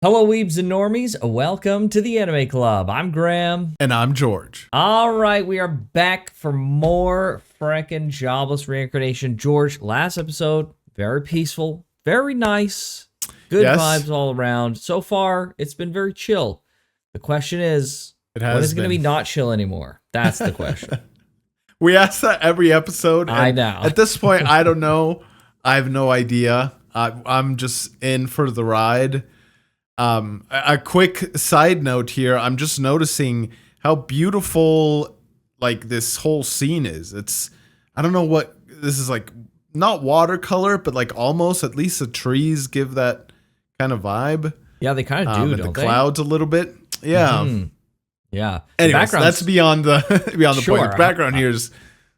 Hello, Weebs and Normies. Welcome to the Anime Club. I'm Graham. And I'm George. All right, we are back for more frickin' Jobless Reincarnation. George, last episode, very peaceful, very nice, good vibes all around. So far, it's been very chill. The question is, when is it going to be not chill anymore? That's the question. We ask that every episode. I know. At this point, I don't know. I have no idea. I'm just in for the ride. A quick side note here. I'm just noticing how beautiful like this whole scene is. I don't know what this is like, not watercolor, but like almost, at least the trees give that kind of vibe. Yeah, they kind of do, don't the clouds a little bit. Yeah. Mm-hmm. Yeah. Anyways, that's beyond the point. The background here is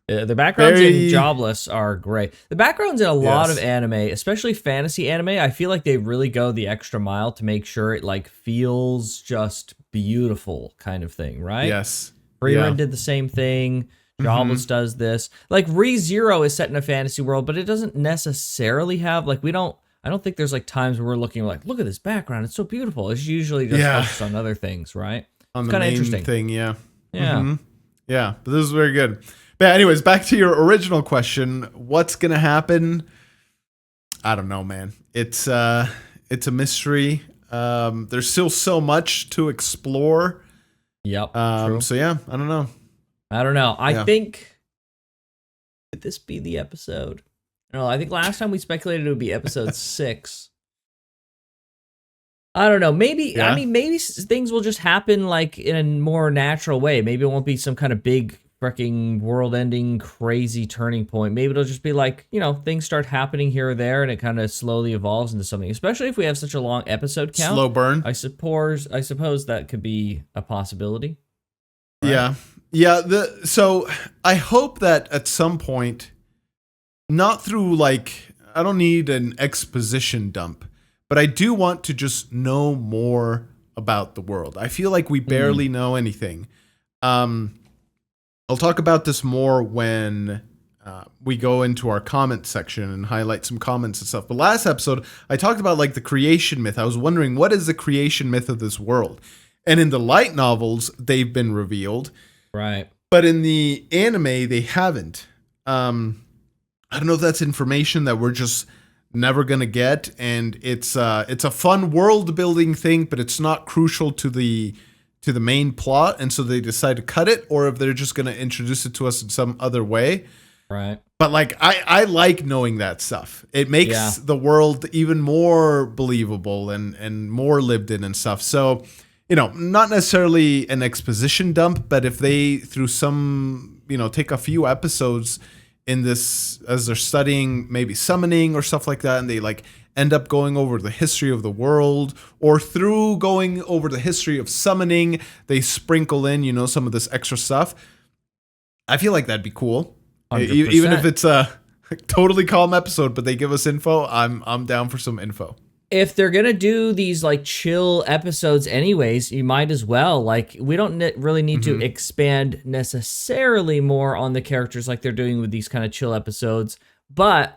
the backgrounds in Jobless are great. The backgrounds in a lot of anime, especially fantasy anime, I feel like they really go the extra mile to make sure it like feels just beautiful kind of thing, right? Yes. Frieren did the same thing. Jobless does this. Like ReZero is set in a fantasy world, but it doesn't necessarily have like I don't think there's like times where we're looking like, look at this background, it's so beautiful. It's usually just focused on other things, right? On it's the kind of main interesting thing, yeah. Yeah. Mm-hmm. Yeah, but this is very good. But anyways, back to your original question. What's going to happen? I don't know, man. It's a mystery. There's still so much to explore. Yep. So yeah, I don't know. I think, could this be the episode? No, I think last time we speculated it would be episode 6. I don't know. Maybe, I mean, maybe things will just happen like in a more natural way. Maybe it won't be some kind of big freaking world-ending crazy turning point. Maybe it'll just be like, things start happening here or there and it kind of slowly evolves into something, especially if we have such a long episode count. Slow burn. I suppose that could be a possibility. Right? Yeah. Yeah. So I hope that at some point, not through like, I don't need an exposition dump, but I do want to just know more about the world. I feel like we barely know anything. I'll talk about this more when we go into our comment section and highlight some comments and stuff. But last episode, I talked about like the creation myth. I was wondering, what is the creation myth of this world? And in the light novels, they've been revealed. Right. But in the anime, they haven't. I don't know if that's information that we're just never gonna get, and it's a fun world building thing, but it's not crucial to the main plot, and so they decide to cut it, or if they're just gonna introduce it to us in some other way. Right. But like I like knowing that stuff. It makes the world even more believable and more lived in and stuff. So, not necessarily an exposition dump, but if they through some, take a few episodes in this as they're studying maybe summoning or stuff like that, and they like end up going over the history of the world, or through going over the history of summoning, they sprinkle in, some of this extra stuff. I feel like that'd be cool. 100%. Even if it's a totally calm episode, but they give us info, I'm down for some info. If they're gonna do these like chill episodes anyways, you might as well. Like, we don't really need to expand necessarily more on the characters like they're doing with these kind of chill episodes. But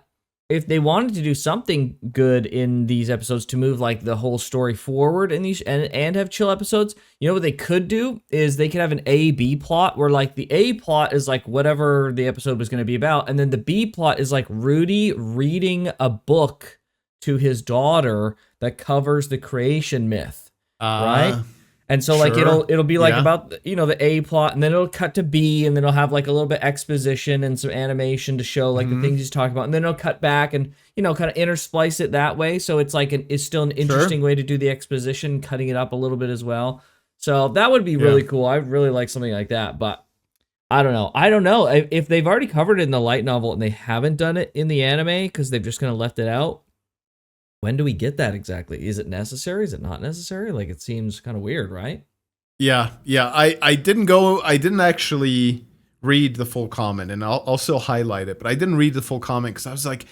if they wanted to do something good in these episodes to move like the whole story forward in these and have chill episodes, what they could do is they could have an A-B plot where like the A plot is like whatever the episode was going to be about, and then the B plot is like Rudy reading a book to his daughter that covers the creation myth, right? And so like it'll be like about the A plot, and then it'll cut to B, and then it'll have like a little bit exposition and some animation to show like the things he's talking about, and then it'll cut back and kind of intersplice it that way. So it's like it's still an interesting way to do the exposition, cutting it up a little bit as well. So that would be really cool. I really like something like that, but I don't know if they've already covered it in the light novel and they haven't done it in the anime because they've just kind of left it out. When do we get that exactly? Is it necessary? Is it not necessary? Like, it seems kind of weird, right? Yeah. I didn't actually read the full comment, and I'll still highlight it, but I didn't read the full comment because I was like,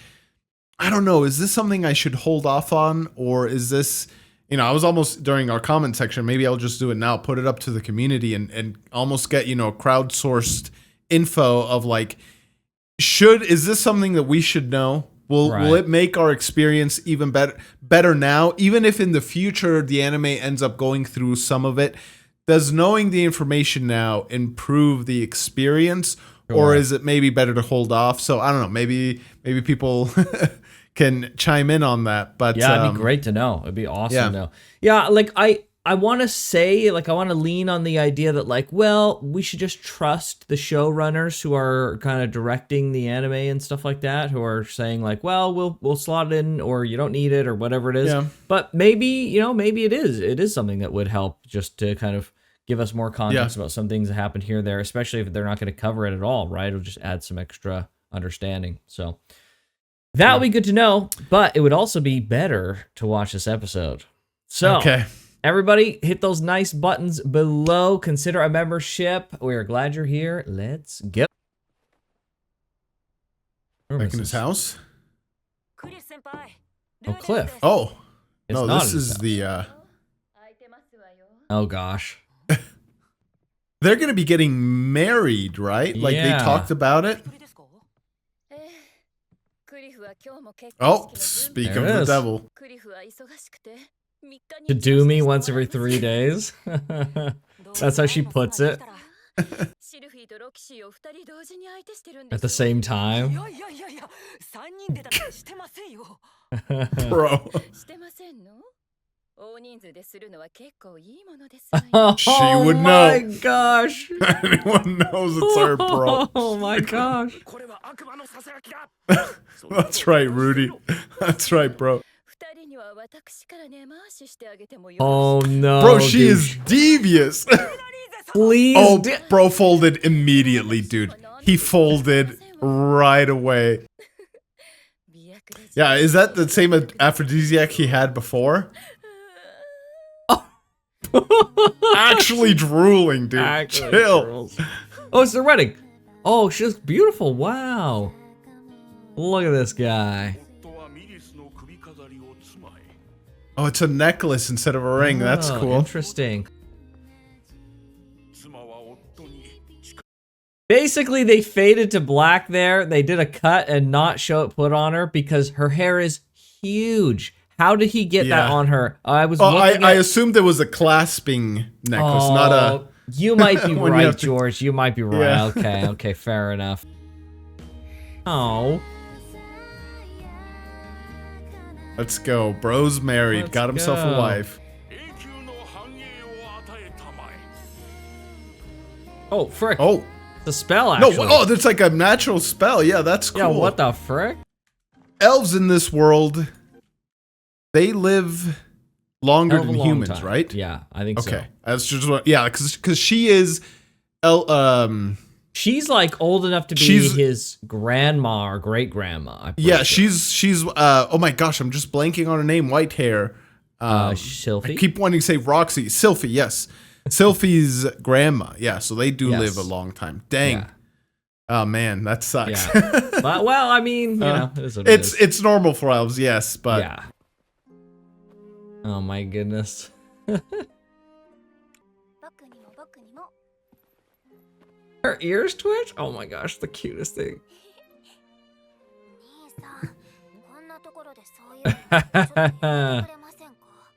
I don't know, is this something I should hold off on, or is this, I was almost during our comment section, maybe I'll just do it now, put it up to the community and almost get, crowdsourced info of like, is this something that we should know? Will it make our experience even better now? Even if in the future the anime ends up going through some of it, does knowing the information now improve the experience, or is it maybe better to hold off? So I don't know. Maybe people can chime in on that. But yeah, it'd be great to know. It'd be awesome to know. Yeah, like I want to say, like, I want to lean on the idea that, like, well, we should just trust the showrunners who are kind of directing the anime and stuff like that, who are saying, like, well, we'll slot it in, or you don't need it, or whatever it is. Yeah. But maybe, maybe it is something that would help just to kind of give us more context about some things that happened here or there, especially if they're not going to cover it at all, right? It'll just add some extra understanding. So that would be good to know, but it would also be better to watch this episode. So, everybody, hit those nice buttons below. Consider a membership. We are glad you're here. Let's go. Back in his house? Oh, Cliff. Oh. It's no, not this is the... Oh, gosh. They're going to be getting married, right? Like, they talked about it? Oh, speak of the devil. To do me once every 3 days. That's how she puts it. At the same time. Bro. She would know. Oh my gosh. Anyone knows it's her, bro. Oh my gosh. That's right, Rudy. That's right, bro. Oh no. Bro, she is devious. Please. Oh, bro folded immediately, dude. He folded right away. Yeah, is that the same aphrodisiac he had before? Actually drooling, dude. Actually chill. Drools. Oh, it's the wedding. Oh, she looks beautiful. Wow. Look at this guy. Oh, it's a necklace instead of a ring. That's cool. Interesting. Basically, they faded to black there. They did a cut and not show it put on her because her hair is huge. How did he get that on her? I assumed it was a clasping necklace, not a... You might be right, George. You might be right. Yeah. Okay, fair enough. Oh. Let's go. Bro's married. Got himself a wife. Oh, frick. Oh. The spell, actually. No, oh, that's like a natural spell. Yeah, that's cool. Yeah, what the frick? Elves in this world... They live longer than humans, right? Yeah, I think so. Okay, that's just what. Yeah, because she is, she's like old enough to be his grandma or great grandma. Yeah, she's. Oh my gosh, I'm just blanking on her name. White hair. Sylphie. I keep wanting to say Roxy. Sylphie, yes. Sylphie's grandma. Yeah, so they do live a long time. Dang. Yeah. Oh man, that sucks. Yeah. But, well, I mean, you know, it's normal for elves, yes, but yeah. Oh my goodness. Her ears twitch? Oh my gosh, the cutest thing.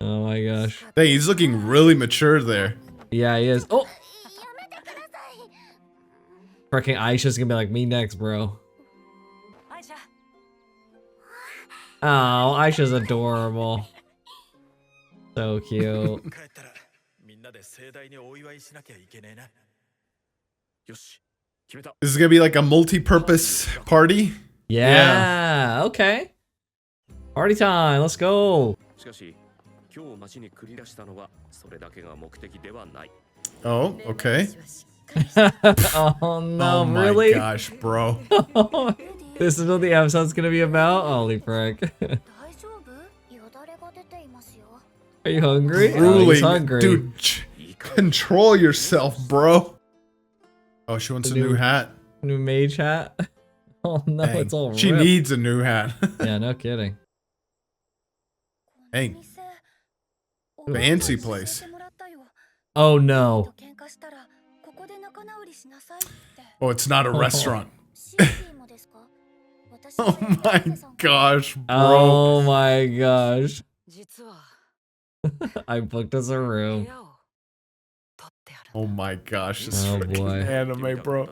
Oh my gosh. Hey, he's looking really mature there. Yeah, he is. Oh! Freaking Aisha's gonna be like, me next, bro. Oh, Aisha's adorable. So cute. This is gonna be like a multi-purpose party? Yeah, okay. Party time, let's go. Oh, okay. Oh no, oh my really? Gosh, bro. This is what the episode's gonna be about? Holy frick. Are you hungry? Drooling. Oh, he's hungry. Dude, control yourself, bro. Oh, she wants a new hat. New mage hat? Oh no, Dang. It's all ripped. She needs a new hat. Yeah, no kidding. Dang. Fancy place. Oh no. Oh, it's not a restaurant. Oh my gosh, bro. Oh my gosh. I booked us a room. Oh my gosh, this Oh freaking boy. anime, bro.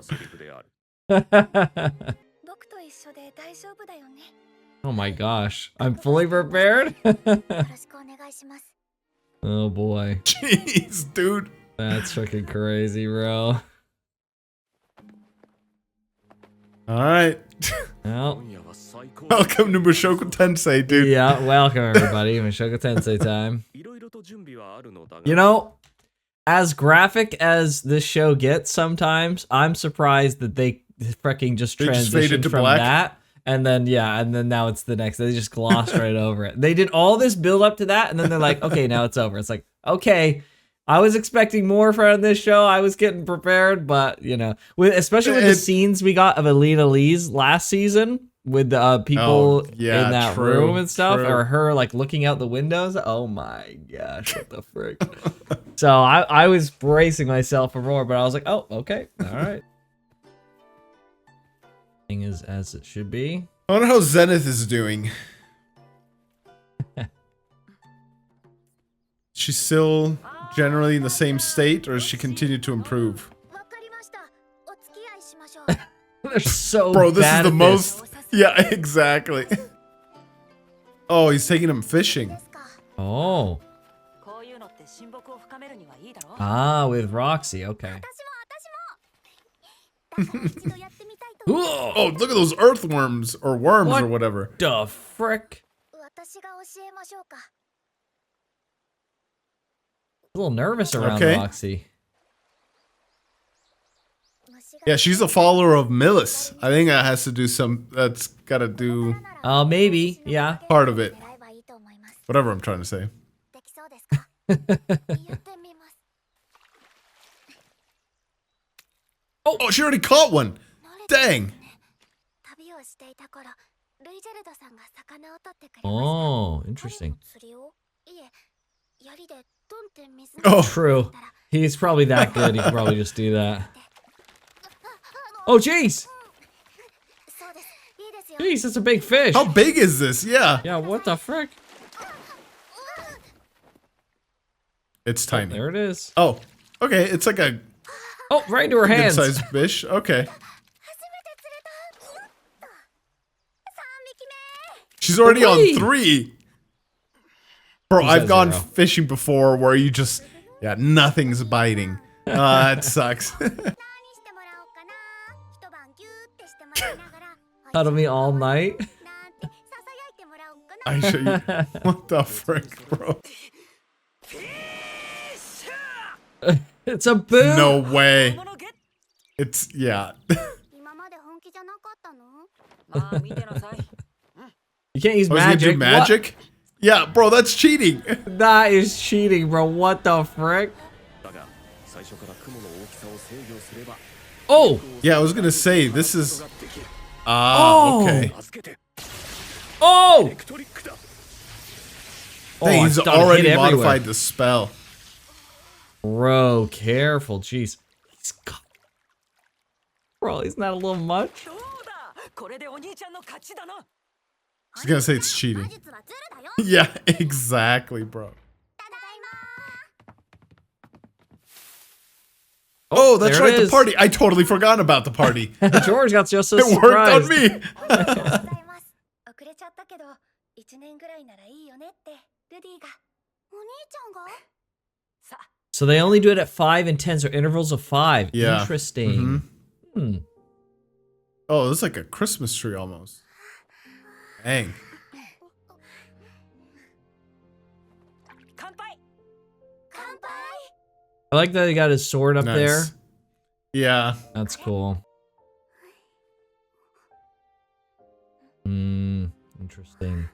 Oh my gosh. I'm fully prepared? Oh boy. Jeez, dude. That's freaking crazy, bro. Alright. Well, Welcome to Mushoku Tensei, dude. yeah, welcome everybody. Mushoku Tensei time. You know, as graphic as this show gets sometimes, I'm surprised that they freaking just transitioned from black. that. And then, yeah, and then now it's the next. They just glossed right over it. They did all this build up to that, and then they're like, okay, now it's over. It's like, okay, I was expecting more from this show. I was getting prepared, but, you know, especially with the scenes we got of Alina Lee's last season with the people in that room and stuff, or her, like, looking out the windows. Oh, my gosh, what the frick. So I was bracing myself for more, but I was like, oh, okay, all right. Is as it should be. I wonder how Zenith is doing. She's still generally in the same state, or has she continued to improve? They're so bro, this bad is the at most. this. Yeah, exactly. Oh, he's taking him fishing. Oh. Ah, with Roxy. Okay. Oh, look at those earthworms or worms or whatever. The frick? A little nervous around Roxy. Yeah, she's a follower of Millis. I think that has to do some. That's gotta do. Maybe. Yeah. Part of it. Whatever I'm trying to say. Oh, she already caught one. Dang. Oh, interesting. Oh, true. He's probably that good. He could probably just do that. Oh, jeez. Jeez, that's a big fish. How big is this? Yeah. Yeah, what the frick? It's tiny. Oh, there it is. Oh, okay. It's like a. Oh, right into her hands. Good-sized fish. Okay. She's already on 3. Bro, I've gone fishing before where you just, yeah, nothing's biting. That sucks. Cuddle me all night. I show you. What the frick, bro? It's a boo. No way. It's, yeah. You can't use magic. magic. Do magic? What? Yeah, bro, that's cheating. That is cheating, bro. What the frick? Oh! Yeah, I was gonna say, this is... okay. Oh! Dang, he's already modified the spell. Bro, careful. Jeez. Bro, isn't that a little much? I was gonna say it's cheating. Yeah, exactly, bro. Oh, that's right, the party. I totally forgot about the party. George got just so surprised. It worked on me. So they only do it at 5 and 10, so intervals of 5. Yeah. Interesting. Mm-hmm. Oh, it's like a Christmas tree almost. Dang. I like that he got his sword up there. Yeah. That's cool. Interesting.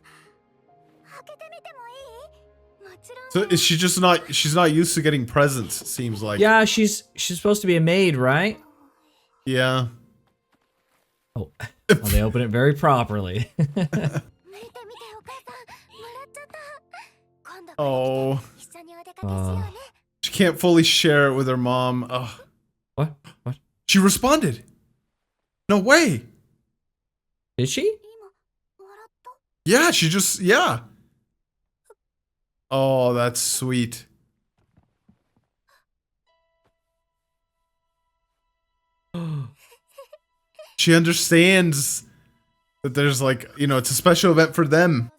So is she just not, she's not used to getting presents, it seems like. Yeah, she's supposed to be a maid, right? Yeah. Oh, well, they open it very properly. Oh. She can't fully share it with her mom. Oh. What? She responded. No way. Is she? Yeah, she just, yeah. Oh, that's sweet. She understands that there's like, you know, it's a special event for them.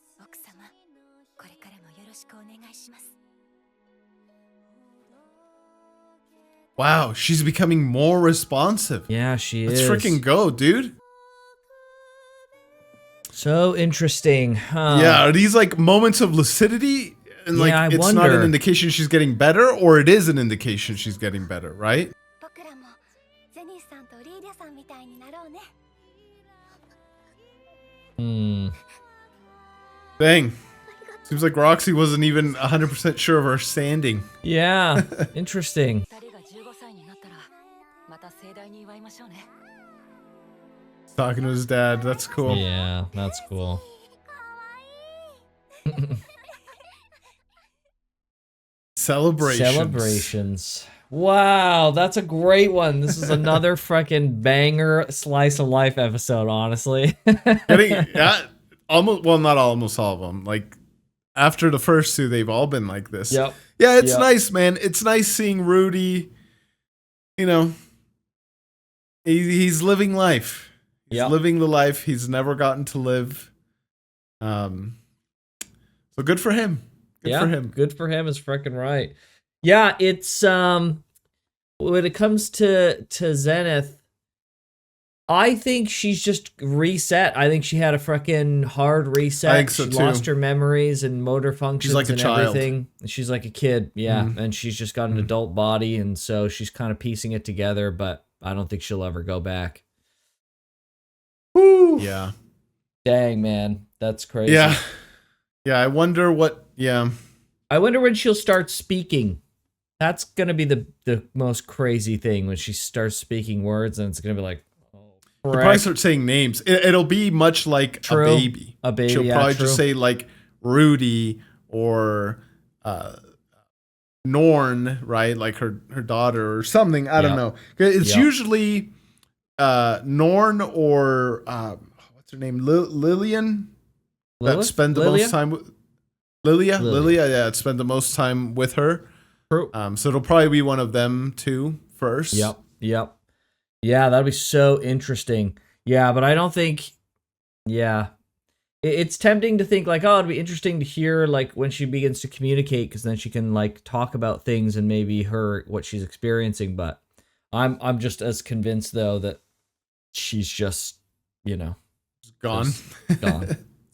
Wow, she's becoming more responsive. Yeah, she Let's is. freaking go, dude. So interesting, huh? Yeah, are these like moments of lucidity? And like, Yeah, I it's wonder. not an indication she's getting better, or it is an indication she's getting better, right? Dang. Seems like Roxy wasn't even 100% sure of her standing. Yeah, interesting. Talking to his dad, that's cool. Yeah, that's cool. Celebrations. Wow, that's a great one. This is another freaking banger slice of life episode, honestly. Yeah, almost, well, not almost all of them. Like, after the first two, they've all been like this. Yep. Yeah, it's nice, man. It's nice seeing Rudy, you know, he's living life. He's living the life he's never gotten to live. So good for him. Good for him. Good for him is freaking right. Yeah, it's when it comes to Zenith, I think she's just reset. I think she had a freaking hard reset. I think so she too. lost her memories and motor functions like a and child. everything. She's like a kid, and she's just got an adult body, and so she's kind of piecing it together, but I don't think she'll ever go back. Woo. Yeah. Dang, man. That's crazy. Yeah. Yeah, I wonder what, I wonder when she'll start speaking. That's going to be the most crazy thing, when she starts speaking words, and it's going to be like, She'll probably start saying names. It'll be much like a baby. A baby, She'll probably just say like Rudy or Norn, right? Like her daughter or something. I don't know. It's usually Norn or what's her name? Lillian. That spend the most time with Lilia. Yeah, spend the most time with her. True. So it'll probably be one of them two first. Yep. Yeah, that'd be so interesting. Yeah, but I don't think. Yeah, it's tempting to think like, oh, it'd be interesting to hear like when she begins to communicate, because then she can like talk about things and maybe what she's experiencing. But I'm just as convinced though that she's just gone.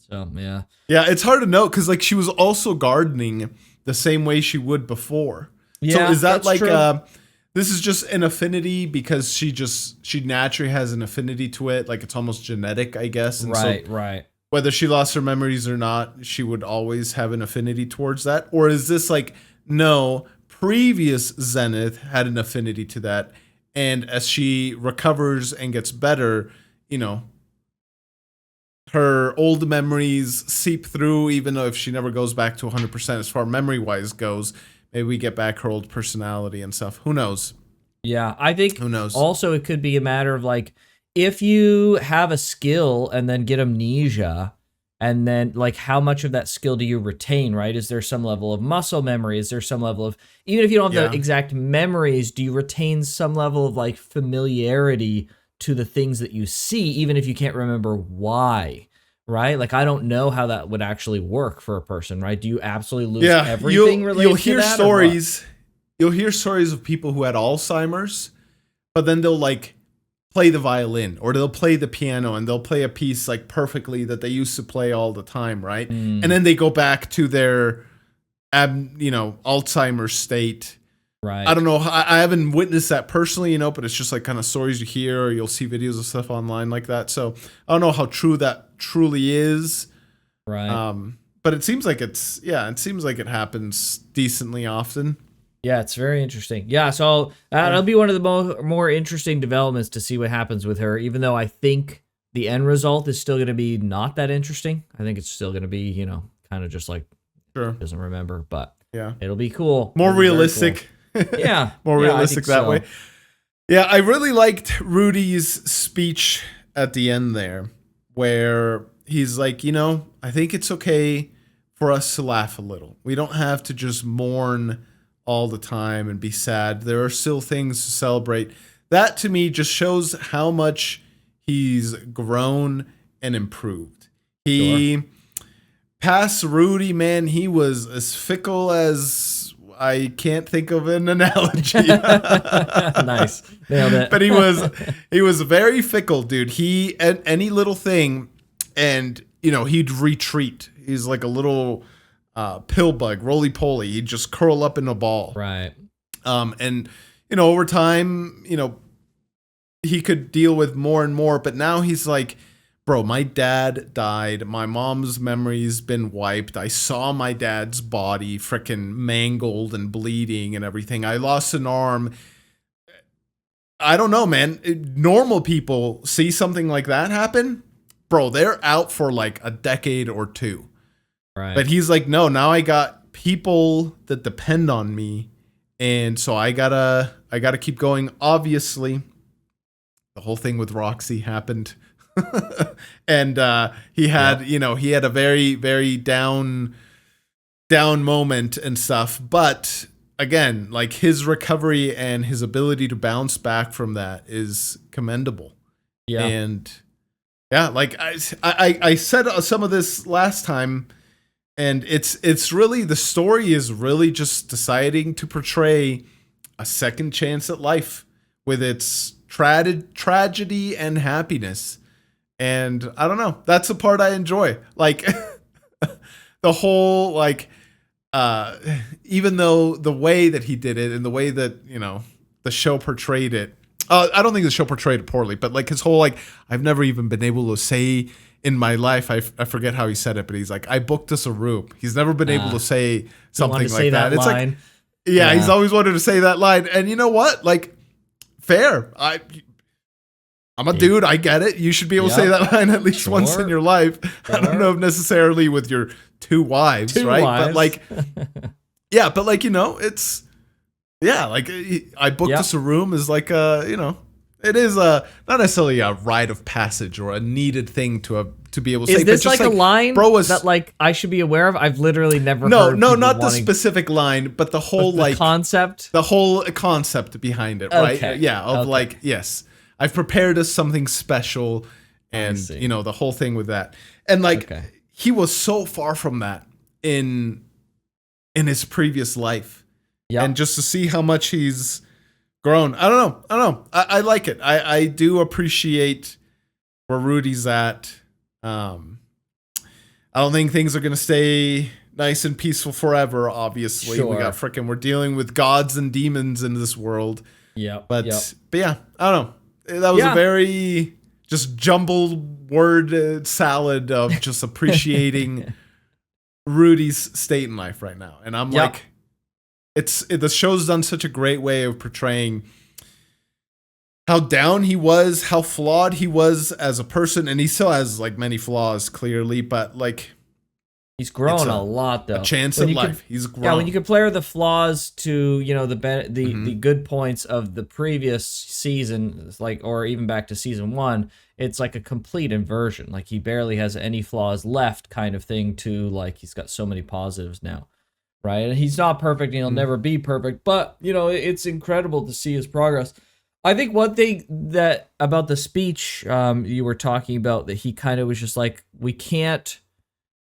So yeah. Yeah, it's hard to know because like she was also gardening the same way she would before. Yeah, so is that like true. This is just an affinity because she naturally has an affinity to it, like it's almost genetic, I guess. And right. Whether she lost her memories or not, she would always have an affinity towards that. Or is this like, no, previous Zenith had an affinity to that, and as she recovers and gets better, her old memories seep through, even though if she never goes back to 100% as far memory-wise goes, maybe we get back her old personality and stuff. Who knows? Yeah, I think who knows? Also, it could be a matter of like, if you have a skill and then get amnesia, and then like how much of that skill do you retain, right? Is there some level of muscle memory? Is there some level of, even if you don't have the exact memories, do you retain some level of like familiarity to the things that you see, even if you can't remember why, right? Like, I don't know how that would actually work for a person, right? Do you absolutely lose everything related to that? You'll hear stories of people who had Alzheimer's, but then they'll like play the violin or they'll play the piano and they'll play a piece like perfectly that they used to play all the time, right? And then they go back to their Alzheimer's state. Right. I don't know. I haven't witnessed that personally, but it's just like kind of stories you hear, or you'll see videos of stuff online like that. So I don't know how true that truly is. Right. But it seems like it seems like it happens decently often. Yeah, it's very interesting. Yeah, so that'll be one of the more interesting developments to see what happens with her, even though I think the end result is still going to be not that interesting. I think it's still going to be, kind of just like, doesn't remember, but it'll be cool. More realistic. Cool. Yeah. More realistic that way. Yeah, I really liked Rudy's speech at the end there, where he's like, you know, I think it's okay for us to laugh a little. We don't have to just mourn all the time and be sad. There are still things to celebrate. That to me just shows how much he's grown and improved. He past Rudy, man, he was as fickle as I can't think of an analogy. Nice. Nailed it. But he was very fickle, dude. He any little thing, and you know, he'd retreat. He's like a little pill bug, roly poly. He'd just curl up in a ball. Right. And you know, over time, you know, he could deal with more and more, but now he's like, bro, my dad died. My mom's memory's been wiped. I saw my dad's body freaking mangled and bleeding and everything. I lost an arm. I don't know, man. Normal people see something like that happen, bro, they're out for like a decade or two. Right. But he's like, no, now I got people that depend on me. And so I gotta keep going. Obviously, the whole thing with Roxy happened. And he had, you know, he had a very, very down moment and stuff. But again, like his recovery and his ability to bounce back from that is commendable. Yeah. And yeah, like I said some of this last time, and it's really, the story is really just deciding to portray a second chance at life with its tragedy and happiness. And I don't know, that's the part I enjoy. Like the whole, like, even though the way that he did it and the way that, you know, the show portrayed it, I don't think the show portrayed it poorly, but like his whole, like, I've never even been able to say in my life, I forget how he said it, but he's like, I booked us a room. He's never been able to say something like that. It's line. like, yeah, he's always wanted to say that line. And you know what? Like, fair. I'm a dude. I get it. You should be able to say that line at least once in your life. I don't know if necessarily with your two wives, right? But like, yeah, but like, you know, it's, yeah, like I booked us a room is like you know, it is not necessarily a rite of passage or a needed thing to be able to say. Is this but just like a line was, that like I should be aware of? I've literally never no, heard not the specific line, but the whole the like concept, the whole concept behind it, right? Okay. Yeah, of like, yes, I've prepared us something special, and you know, the whole thing with that, and like he was so far from that in his previous life, and just to see how much he's grown, I don't know. I like it. I do appreciate where Rudy's at. I don't think things are gonna stay nice and peaceful forever. Obviously, we're dealing with gods and demons in this world. Yeah, but yeah, I don't know. That was a very just jumbled word salad of just appreciating Rudy's state in life right now, and I'm like, the show's done such a great way of portraying how down he was, how flawed he was as a person, and he still has like many flaws, clearly, but like he's grown a lot, though. A chance at life. He's grown. Yeah, when you compare the flaws to, you know, the good points of the previous season, like, or even back to season 1, it's like a complete inversion. Like he barely has any flaws left, kind of thing. To like he's got so many positives now, right? And he's not perfect, and he'll never be perfect, but you know, it's incredible to see his progress. I think one thing that about the speech you were talking about, that he kind of was just like, we can't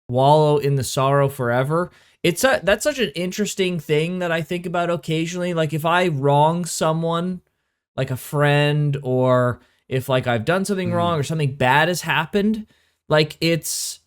wallow in the sorrow forever. That's such an interesting thing that I think about occasionally. Like if I wrong someone, like a friend, or if like I've done something wrong or something bad has happened, like it's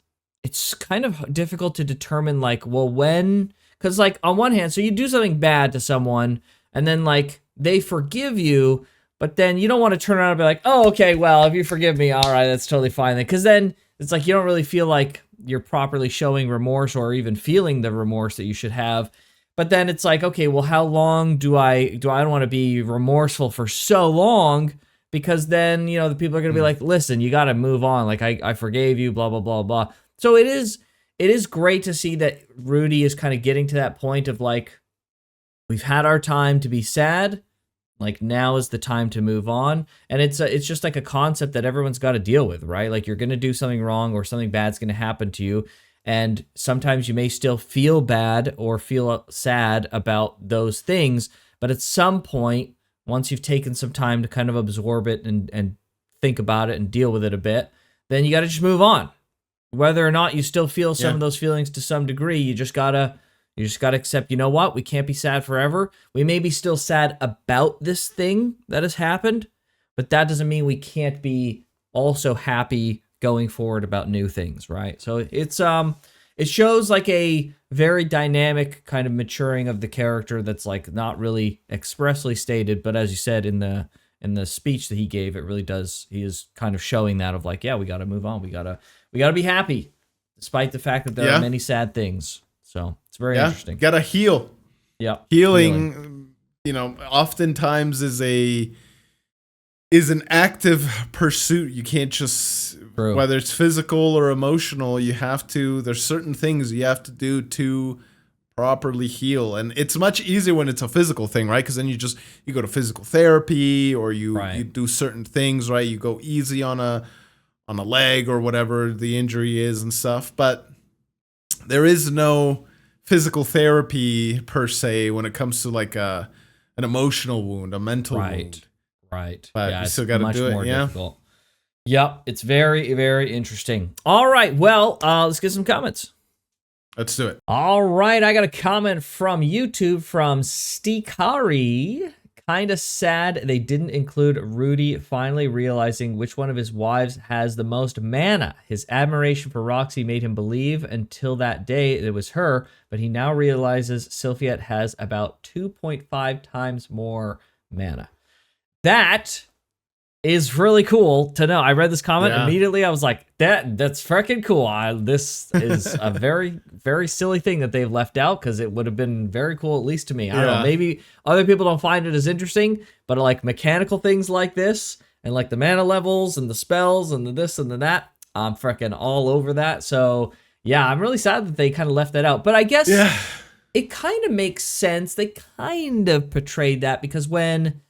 kind of difficult to determine like, well, when, because like on one hand, so you do something bad to someone and then like they forgive you, but then you don't want to turn around and be like, oh, okay, well, if you forgive me, all right, that's totally fine then. Because then it's like you don't really feel like you're properly showing remorse or even feeling the remorse that you should have. But then it's like, okay, well, how long do I don't want to be remorseful for so long, because then, you know, the people are going to be like, listen, you got to move on. Like I forgave you, blah, blah, blah, blah. So it is great to see that Rudy is kind of getting to that point of like, we've had our time to be sad. Like now is the time to move on. And it's just like a concept that everyone's got to deal with, right? Like you're going to do something wrong or something bad's going to happen to you. And sometimes you may still feel bad or feel sad about those things. But at some point, once you've taken some time to kind of absorb it and think about it and deal with it a bit, then you got to just move on. Whether or not you still feel some of those feelings to some degree, you just gotta accept, you know what? We can't be sad forever. We may be still sad about this thing that has happened, but that doesn't mean we can't be also happy going forward about new things, right? So it shows like a very dynamic kind of maturing of the character that's like not really expressly stated, but as you said in the speech that he gave, it really does. He is kind of showing that of like, yeah, we got to move on. We gotta be happy, despite the fact that there are many sad things. So it's very interesting. Gotta heal. Yeah, healing. You know, oftentimes is an active pursuit. You can't just whether it's physical or emotional. There's certain things you have to do to properly heal, and it's much easier when it's a physical thing, right? Because then you go to physical therapy or you do certain things, right? You go easy on a leg or whatever the injury is and stuff, but there is no physical therapy per se when it comes to like an emotional wound, a mental wound. Right. But you still got to do it. Yeah. Difficult. Yep. It's very, very interesting. All right. Well, let's get some comments. Let's do it. All right. I got a comment from YouTube from Stikari. Kind of sad they didn't include Rudy finally realizing which one of his wives has the most mana. His admiration for Roxy made him believe until that day it was her, but he now realizes Sylphiette has about 2.5 times more mana. That is really cool to know. I read this comment immediately. I was like, that's freaking cool. This is a very, very silly thing that they've left out because it would have been very cool, at least to me. I don't know. Maybe other people don't find it as interesting, but like mechanical things like this and like the mana levels and the spells and the this and the that, I'm freaking all over that. So yeah, I'm really sad that they kind of left that out. But I guess it kind of makes sense. They kind of portrayed that because when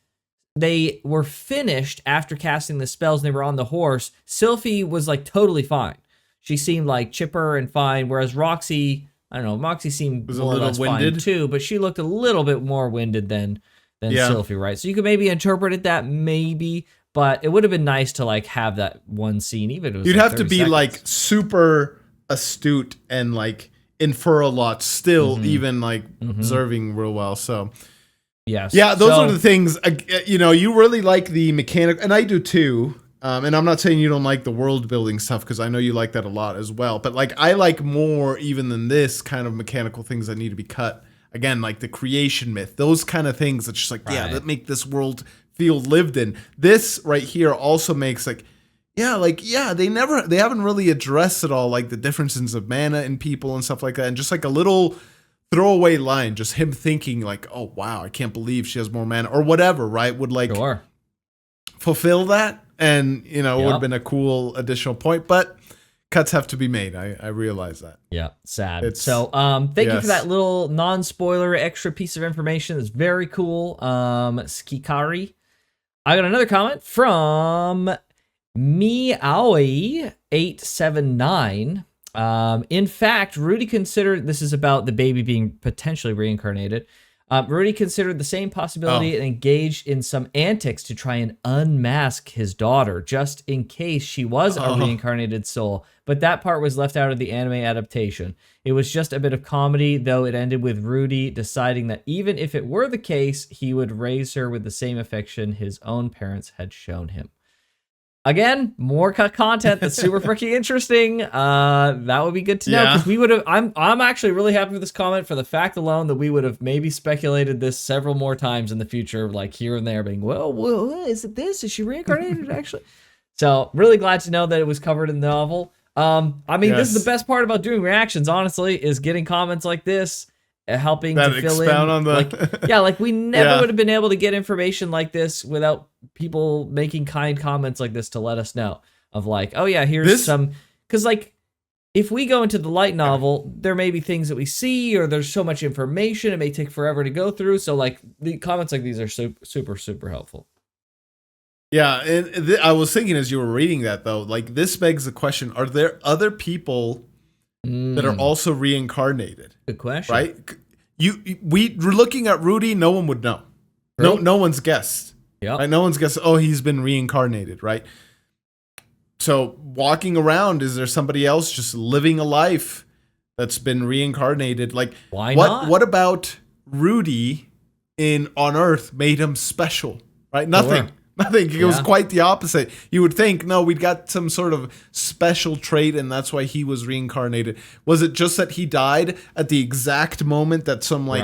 they were finished after casting the spells and they were on the horse, Sylphie was like totally fine. She seemed like chipper and fine, whereas Roxy, I don't know, Roxy seemed more or less winded fine too, but she looked a little bit more winded than Sylphie, right? So you could maybe interpret it that maybe, but it would have been nice to like have that one scene, even if it was you'd like have to be 30 seconds. Like super astute and like infer a lot still, even like observing real well. So yes. Yeah, those are the things, you know, you really like the mechanic, and I do too. And I'm not saying you don't like the world building stuff because I know you like that a lot as well. But like I like more even than this kind of mechanical things that need to be cut. Again, like the creation myth, those kind of things that's just like, that make this world feel lived in. This right here also makes like, they haven't really addressed at all like the differences of mana in people and stuff like that. And just like a little throwaway line, just him thinking like, oh wow, I can't believe she has more mana or whatever, right? Would like fulfill that, and you know, it would have been a cool additional point, but cuts have to be made. I realize that. Yeah, sad. Thank you for that little non-spoiler extra piece of information. It's very cool. Skikari. I got another comment from Meowie879. In fact, Rudy considered, this is about the baby being potentially reincarnated. Rudy considered the same possibility and engaged in some antics to try and unmask his daughter, just in case she was a reincarnated soul. But that part was left out of the anime adaptation. It was just a bit of comedy, though it ended with Rudy deciding that even if it were the case, he would raise her with the same affection his own parents had shown him. Again, more content that's super freaking interesting. That would be good to know because we would have. I'm actually really happy with this comment for the fact alone that we would have maybe speculated this several more times in the future, like here and there, being well, is it this? Is she reincarnated actually? So really glad to know that it was covered in the novel. I mean, this is the best part about doing reactions. Honestly, is getting comments like this. Helping that to fill in on the like we never would have been able to get information like this without people making kind comments like this to let us know of like, oh yeah, here's some, because like if we go into the light novel, there may be things that we see, or there's so much information, it may take forever to go through. So like the comments like these are super helpful. Yeah, and I was thinking as you were reading that though, like this begs the question: are there other people that are also reincarnated? Good question. Right? We're looking at Rudy. No one would know. True. No one's guessed. Yeah. Right? No one's guessed. Oh, he's been reincarnated. Right. So walking around, is there somebody else just living a life that's been reincarnated? Like, why not? What about Rudy on Earth made him special? Right? Nothing. Sure. Nothing. It was quite the opposite. You would think, no, we'd got some sort of special trait, and that's why he was reincarnated. Was it just that he died at the exact moment that some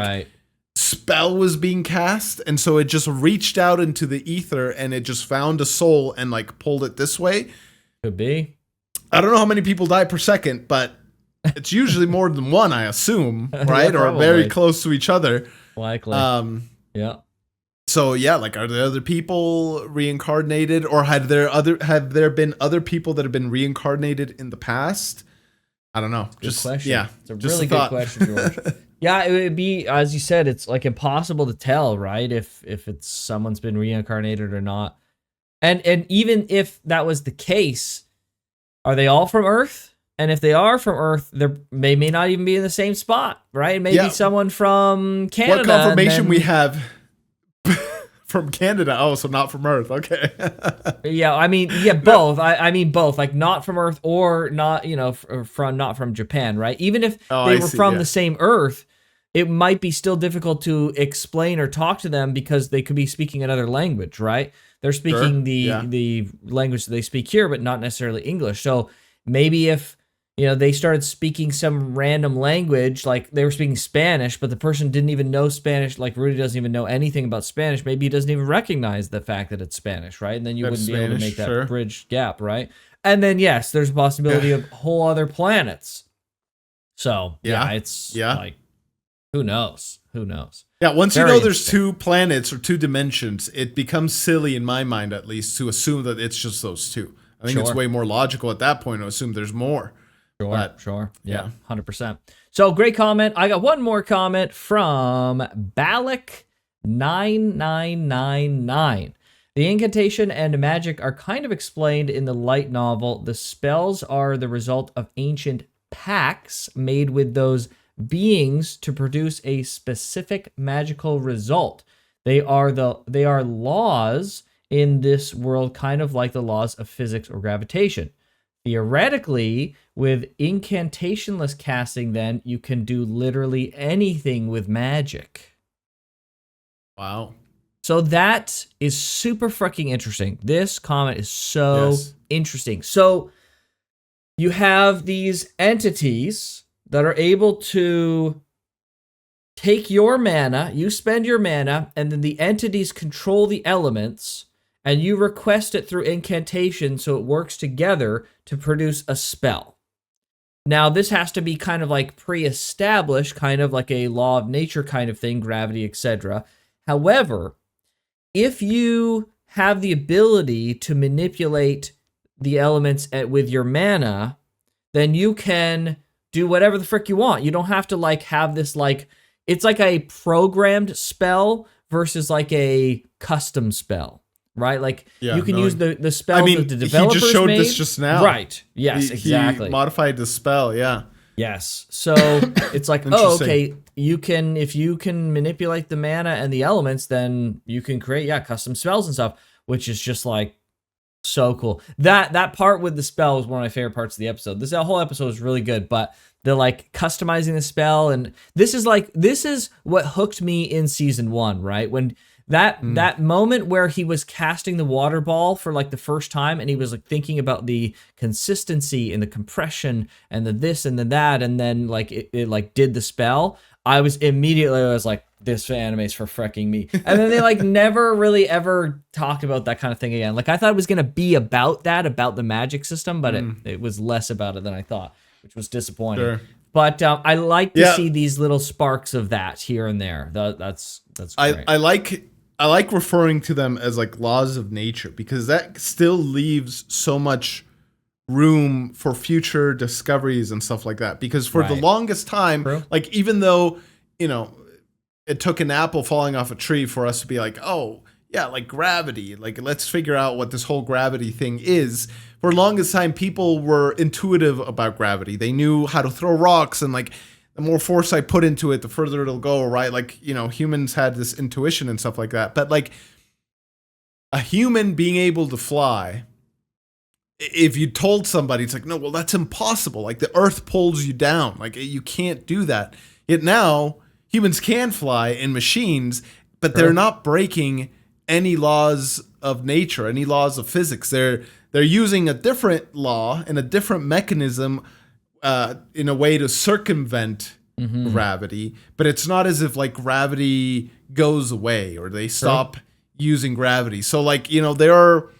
spell was being cast, and so it just reached out into the ether and it just found a soul and like pulled it this way? Could be. I don't know how many people die per second, but it's usually more than one, I assume, right? Yeah, or very close to each other. Likely. Yeah. So yeah, like, are there other people reincarnated, or have there been other people that have been reincarnated in the past? I don't know. Good question. Yeah, it's a really good question, George. Yeah, it would be, as you said, it's like impossible to tell, right? If it's someone's been reincarnated or not. And even if that was the case, are they all from Earth? And if they are from Earth, they may not even be in the same spot, right? Maybe someone from Canada. What confirmation we have from Canada? Oh, so not from Earth. Okay. Yeah, I mean, both. I mean both, like not from Earth or not, not from Japan, right? Even if they were from the same Earth, it might be still difficult to explain or talk to them because they could be speaking another language, right? They're speaking the language that they speak here, but not necessarily English. So maybe if they started speaking some random language, like they were speaking Spanish, but the person didn't even know Spanish, like Rudy doesn't even know anything about Spanish, maybe he doesn't even recognize the fact that it's Spanish, right? And then you wouldn't be able to make that bridge gap, right? And then, yes, there's a possibility of whole other planets. So, it's like, who knows? Who knows? Yeah, once you know there's two planets or two dimensions, it becomes silly, in my mind at least, to assume that it's just those two. I think it's way more logical at that point to assume there's more. Sure. Yeah, 100%. So great comment. I got one more comment from Balak9999. The incantation and magic are kind of explained in the light novel. The spells are the result of ancient pacts made with those beings to produce a specific magical result. They are laws in this world, kind of like the laws of physics or gravitation. Theoretically, with incantationless casting, then, you can do literally anything with magic. Wow. So that is super fucking interesting. This comment is so interesting. So you have these entities that are able to take your mana, you spend your mana, and then the entities control the elements, and you request it through incantation so it works together to produce a spell. Now, this has to be kind of like pre-established, kind of like a law of nature kind of thing, gravity, etc. However, if you have the ability to manipulate the elements with your mana, then you can do whatever the frick you want. You don't have to like have this like, it's like a programmed spell versus like a custom spell. Right, like you can use the spells that the developers he just showed made. This just now. Right. Yes, exactly. He modified the spell. Yeah. Yes. So it's like, okay, if you can manipulate the mana and the elements, then you can create custom spells and stuff, which is just like so cool. That part with the spell was one of my favorite parts of the episode. This whole episode was really good, but the like customizing the spell, and this is what hooked me in season 1, right? When that moment where he was casting the water ball for like the first time, and he was like thinking about the consistency and the compression and the this and the that, and then like it like did the spell. I was like, this anime's for freaking me. And then they like never really ever talked about that kind of thing again. Like I thought it was gonna be about the magic system, but it was less about it than I thought, which was disappointing. Sure. But I like to see these little sparks of that here and there. That's great. I like referring to them as like laws of nature, because that still leaves so much room for future discoveries and stuff like that. Because for the Right. longest time, True. like even though, you know, it took an apple falling off a tree for us to be like, oh, yeah, like gravity, like let's figure out what this whole gravity thing is. For the longest time, people were intuitive about gravity. They knew how to throw rocks, and like the more force I put into it, the further it'll go, right? Like, you know, humans had this intuition and stuff like that. But like a human being able to fly, if you told somebody, it's like, no, well, that's impossible. Like the earth pulls you down. Like you can't do that. Yet now humans can fly in machines, but they're not breaking any laws of nature, any laws of physics. They're using a different law and a different mechanism in a way to circumvent gravity, but it's not as if like gravity goes away or they stop using gravity. So like, you know, there are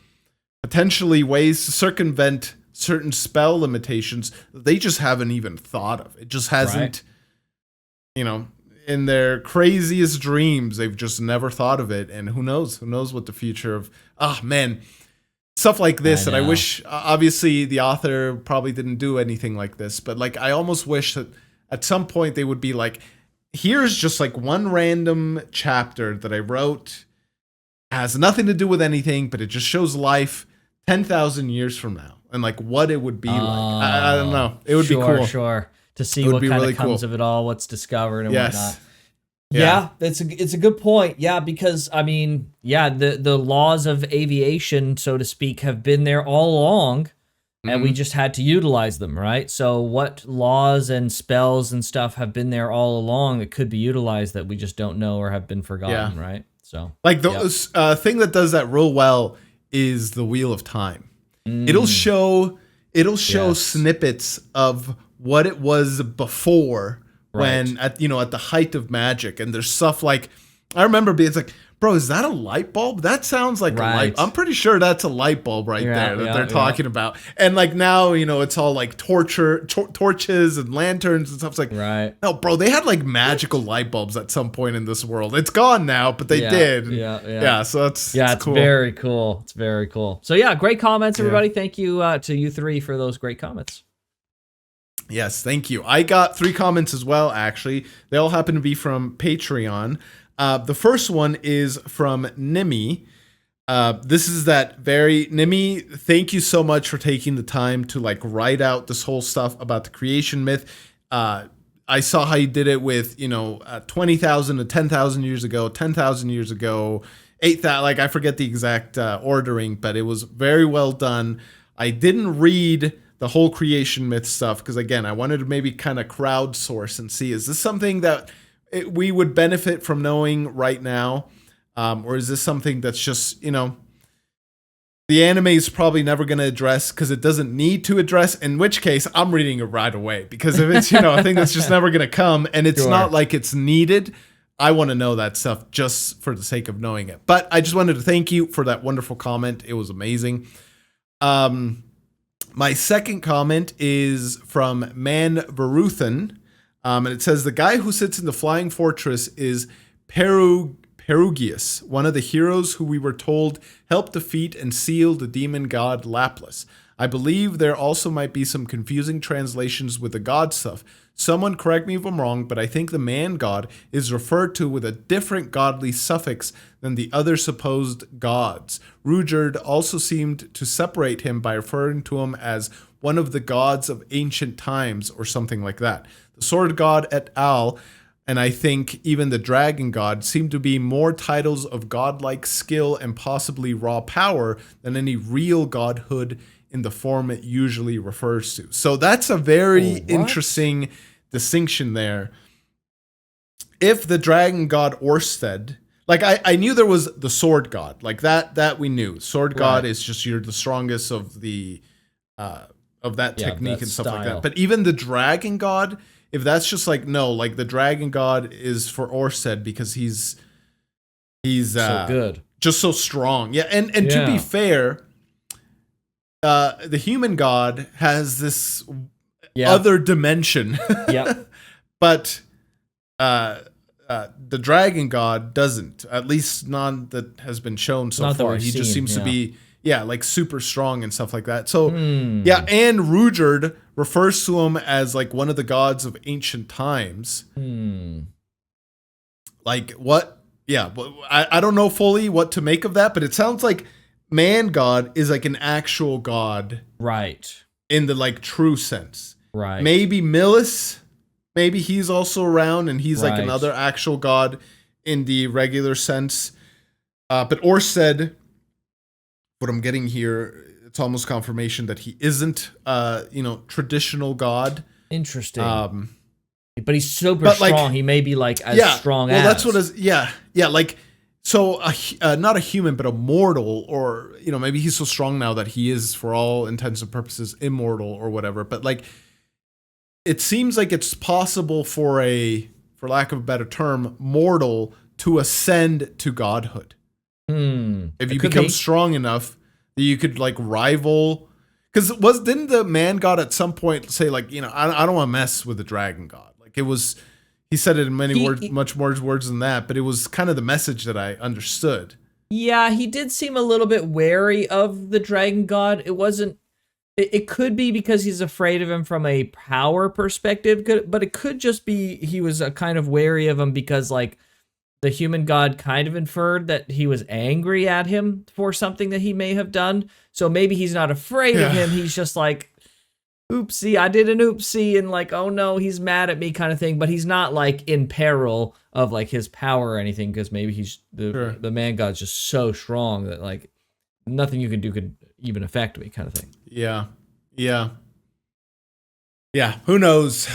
potentially ways to circumvent certain spell limitations that they just haven't even thought of. It just hasn't, you know, in their craziest dreams, they've just never thought of it. And who knows what the future of, stuff like this. And I wish, obviously the author probably didn't do anything like this, but like, I almost wish that at some point they would be like, here's just like one random chapter that I wrote, has nothing to do with anything, but it just shows life 10,000 years from now and like what it would be like. I don't know. It would be cool. Sure. To see what kind really of comes cool. of it all, what's discovered and whatnot. Yeah, it's a good point. Yeah, because I mean, the laws of aviation, so to speak, have been there all along, and we just had to utilize them, right? So what laws and spells and stuff have been there all along that could be utilized that we just don't know or have been forgotten, right? So like the thing that does that real well is the Wheel of Time. It'll show snippets of what it was before when at the height of magic, and there's stuff like I remember being like, bro, is that a light bulb? That sounds like a light. I'm pretty sure that's a light bulb there that they're talking about. And like now, you know, it's all like torches and lanterns and stuff. It's like, no, bro, they had like magical light bulbs at some point in this world. It's gone now, but they did. Yeah. So it's cool. Very cool. It's very cool. So yeah, great comments, everybody. Thank you to you three for those great comments. Yes, thank you. I got 3 comments as well, actually. They all happen to be from Patreon. The first one is from Nimi. This is that very... Nimi, thank you so much for taking the time to like write out this whole stuff about the creation myth. I saw how you did it with, 20,000 to 10,000 years ago, 10,000 years ago, 8,000, like I forget the exact ordering, but it was very well done. I didn't read the whole creation myth stuff because, again, I wanted to maybe kind of crowdsource and see, is this something that we would benefit from knowing right now? Or is this something that's just, the anime is probably never going to address because it doesn't need to address, in which case I'm reading it right away. Because if it's, a thing that's just never going to come and it's not like it's needed, I want to know that stuff just for the sake of knowing it. But I just wanted to thank you for that wonderful comment. It was amazing. My second comment is from Man Varuthan. And it says, the guy who sits in the flying fortress is Perugius, one of the heroes who we were told helped defeat and seal the demon god Laplace. I believe there also might be some confusing translations with the god stuff. Someone correct me if I'm wrong, but I think the man god is referred to with a different godly suffix than the other supposed gods. Rudyard also seemed to separate him by referring to him as one of the gods of ancient times or something like that. The sword god et al., and I think even the dragon god, seem to be more titles of godlike skill and possibly raw power than any real godhood in the form it usually refers to. So that's a very interesting distinction there. If the dragon god Orsted, like I knew there was the sword god, like that we knew. Sword god is just you're the strongest of the of that technique and stuff like that. But even the dragon god, if that's just like no, like the dragon god is for Orsted because he's so good, just so strong. Yeah, and to be fair, the human god has this other dimension. But the dragon god doesn't, at least none that has been shown so far. He just seems to be yeah, like super strong and stuff like that. So yeah, and Rujard refers to him as like one of the gods of ancient times. Like what? Yeah, I don't know fully what to make of that, but it sounds like man god is like an actual god, right? In the like true sense, right? Maybe Millis, maybe he's also around and he's like Right. another actual god in the regular sense. But Orsted, what I'm getting here, it's almost confirmation that he isn't, traditional god. Interesting. But he's super strong. Like, he may be like as strong as. Well, that's what is. Yeah. Like, so not a human, but a mortal, or maybe he's so strong now that he is, for all intents and purposes, immortal or whatever. But like, it seems like it's possible for lack of a better term, mortal to ascend to godhood. If you become strong enough that you could like rival. Because didn't the man god at some point say like, I don't want to mess with the dragon god. Like it was, he said it in much more words than that, but it was kind of the message that I understood. Yeah, he did seem a little bit wary of the dragon god. It could be because he's afraid of him from a power perspective, but it could just be he was kind of wary of him because like the human god kind of inferred that he was angry at him for something that he may have done. So maybe he's not afraid of him. He's just like, oopsie, I did an oopsie, and like, oh no, he's mad at me kind of thing. But he's not like in peril of like his power or anything, because maybe he's the man god's just so strong that like nothing you can do could even affect me kind of thing. Yeah. Who knows?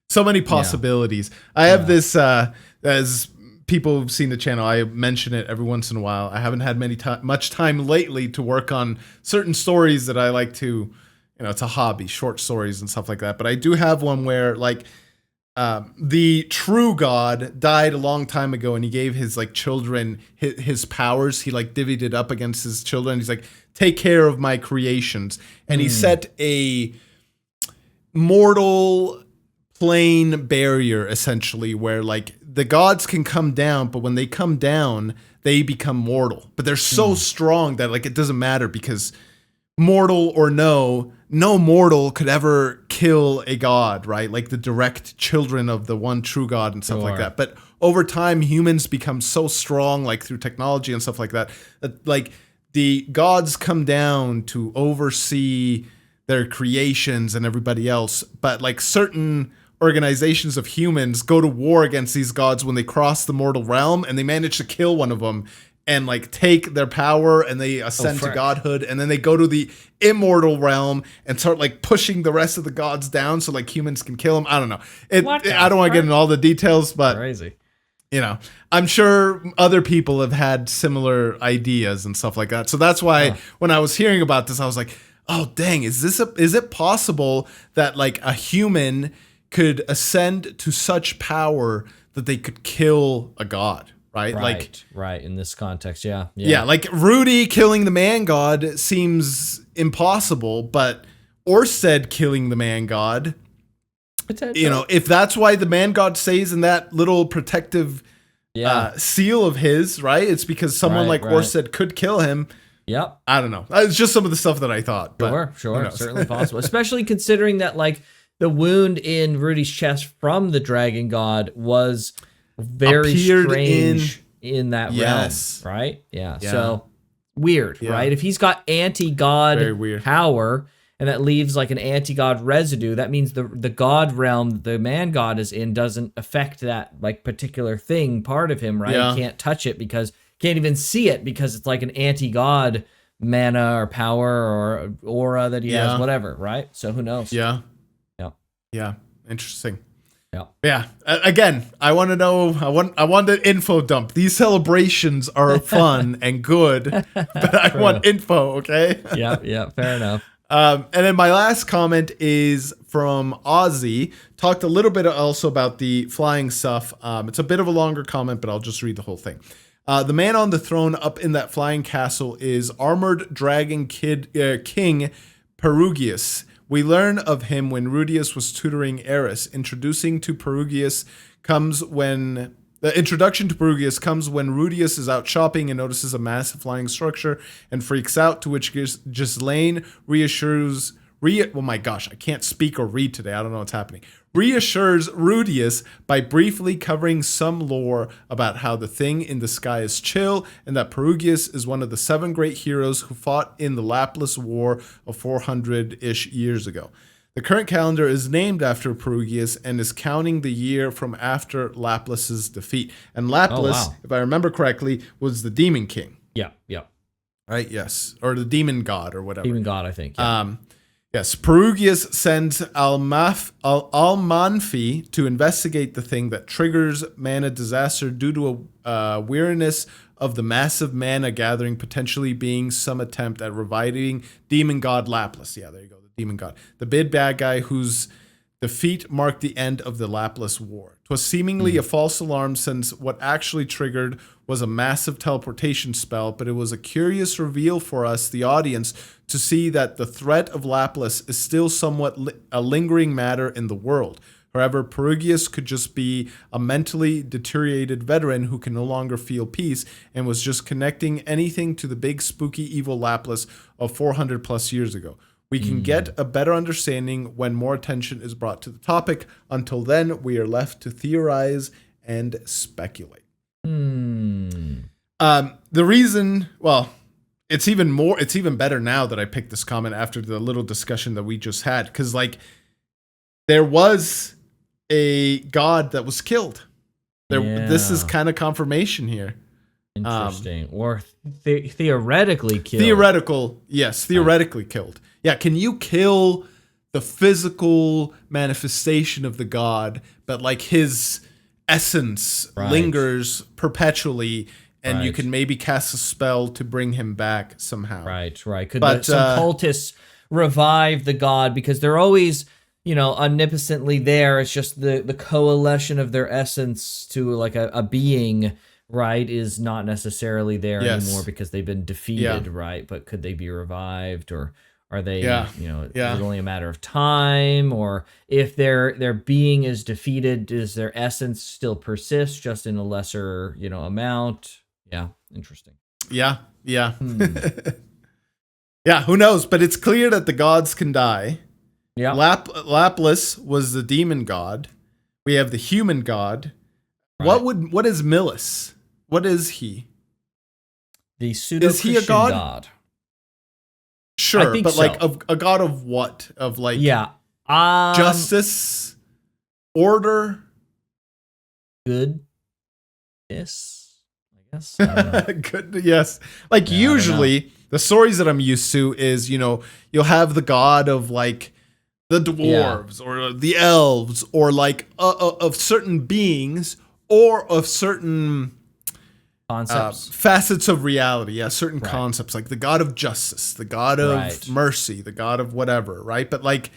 So many possibilities. I have this, as people who've seen the channel, I mention it every once in a while. I haven't had much time lately to work on certain stories that I like to, it's a hobby, short stories and stuff like that. But I do have one where like the true god died a long time ago, and he gave his like children his powers. He like divvied it up against his children. He's like, take care of my creations. And he set a mortal plane barrier essentially where like the gods can come down, but when they come down they become mortal, but they're so strong that like it doesn't matter, because mortal or no mortal could ever kill a god, right? Like the direct children of the one true god and stuff like that. But over time humans become so strong, like through technology and stuff like that, that like the gods come down to oversee their creations and everybody else, but like certain organizations of humans go to war against these gods when they cross the mortal realm, and they manage to kill one of them and like take their power, and they ascend to godhood, and then they go to the immortal realm and start like pushing the rest of the gods down so like humans can kill them. I don't know. I don't want to get into all the details, but crazy. I'm sure other people have had similar ideas and stuff like that. So that's why when I was hearing about this, I was like, oh dang, is it possible that like a human could ascend to such power that they could kill a god, right? Right. In this context, yeah. Like Rudy killing the man god seems impossible, but Orsted killing the man god, if that's why the man god stays in that little protective seal of his, right? It's because someone like Orsted could kill him. Yep. I don't know. It's just some of the stuff that I thought. Sure. Certainly possible. Especially considering that like the wound in Rudy's chest from the dragon god was very strange in that realm, right? Yeah. So weird, right? If he's got anti-god power and that leaves like an anti-god residue, that means the god realm that the man god is in doesn't affect that like particular thing, part of him, right? He can't touch it because can't even see it because it's like an anti-god mana or power or aura that he has, whatever, right? So who knows? Yeah. Interesting. Yeah. Again, I want to know. I want the info dump. These celebrations are fun and good, but I want info. Okay. Yeah. Fair enough. And then my last comment is from Ozzy. Talked a little bit also about the flying stuff. It's a bit of a longer comment, but I'll just read the whole thing. The man on the throne up in that flying castle is armored dragon king Perugius. We learn of him when Rudius was tutoring Eris. Introducing to Perugius comes when The introduction to Perugius comes when Rudius is out shopping and notices a massive flying structure and freaks out, to which Ghislaine reassures... oh my gosh, I can't speak or read today. I don't know what's happening. Reassures Rudius by briefly covering some lore about how the thing in the sky is chill and that Perugius is one of the 7 great heroes who fought in the Laplace War of 400-ish years ago. The current calendar is named after Perugius and is counting the year from after Laplace's defeat. And Laplace, if I remember correctly, was the Demon King. Yeah. Right? Yes. Or the Demon God or whatever. Demon God, I think. Yeah. Yes. Perugius sends Almanfi to investigate the thing that triggers mana disaster due to a weariness of the massive mana gathering, potentially being some attempt at reviving Demon God Laplace. Yeah, there you go. Demon God, the big bad guy whose defeat marked the end of the Laplace War. 'Twas seemingly a false alarm, since what actually triggered was a massive teleportation spell, but it was a curious reveal for us, the audience, to see that the threat of Laplace is still somewhat a lingering matter in the world. However, Perugius could just be a mentally deteriorated veteran who can no longer feel peace and was just connecting anything to the big spooky evil Laplace of 400 plus years ago. We can get a better understanding when more attention is brought to the topic. Until then, we are left to theorize and speculate. The reason, well, it's even better now that I picked this comment after the little discussion that we just had, because like there was a god that was killed. This is kind of confirmation here. Interesting. Or theoretically killed. Theoretically killed. Yeah, can you kill the physical manifestation of the god, but like his essence lingers perpetually, and you can maybe cast a spell to bring him back somehow? Right. Could some cultists revive the god because they're always, omnipotently there? It's just the coalition of their essence to like a being, right, is not necessarily there anymore because they've been defeated, right? But could they be revived, or are they, is it only a matter of time? Or if their being is defeated, does their essence still persist, just in a lesser, amount? Yeah, interesting. Yeah. Yeah, who knows? But it's clear that the gods can die. Yeah. Laplace was the demon god. We have the human god. Right. What is Millis? What is he? The pseudo-Christian god. Sure, but so. Like a god of what? Of like justice, order, goodness, I guess. I don't know. Good, yes. Like usually the stories that I'm used to is, you'll have the god of like the dwarves or the elves, or like of certain beings, or of certain concepts, facets of reality. Certain concepts, like the god of justice, the god of mercy, the god of whatever, right? But like,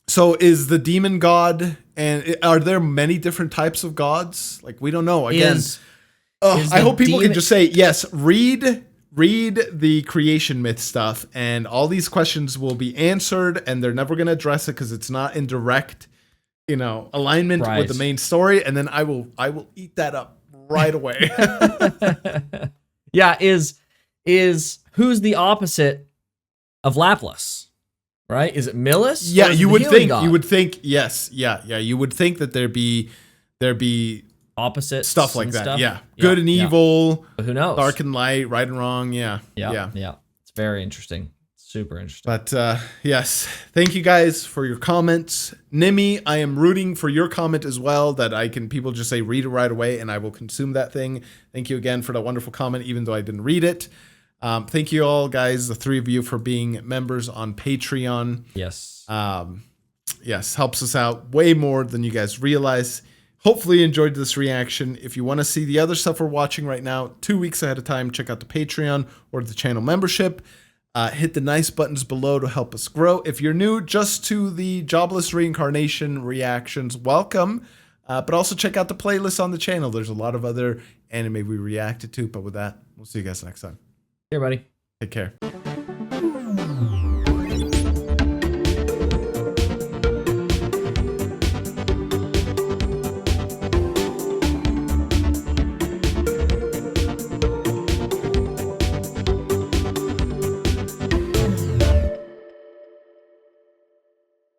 so is the demon god, and are there many different types of gods? Like, we don't know. Again, I hope people can just say yes. Read the creation myth stuff, and all these questions will be answered, and they're never going to address it because it's not in direct, alignment with the main story. And then I will eat that up right away. Is who's the opposite of Laplace? Right? Is it Millis? Yeah, you would think. God? You would think. Yes. Yeah. You would think that there'd be opposite stuff like that. Yeah. Good and evil. But who knows? Dark and light, right and wrong. Yeah. It's very interesting. Super interesting. But yes, thank you guys for your comments. Nimi, I am rooting for your comment as well, that people just say read it right away and I will consume that thing. Thank you again for that wonderful comment, even though I didn't read it. Thank you all, guys, the 3 of you, for being members on Patreon. Yes. Yes, helps us out way more than you guys realize. Hopefully you enjoyed this reaction. If you want to see the other stuff we're watching right now 2 weeks ahead of time, check out the Patreon or the channel membership. Hit the nice buttons below to help us grow. If you're new just to the Jobless Reincarnation reactions, welcome. But also check out the playlist on the channel. There's a lot of other anime we reacted to. But with that, we'll see you guys next time. Hey, everybody. Take care.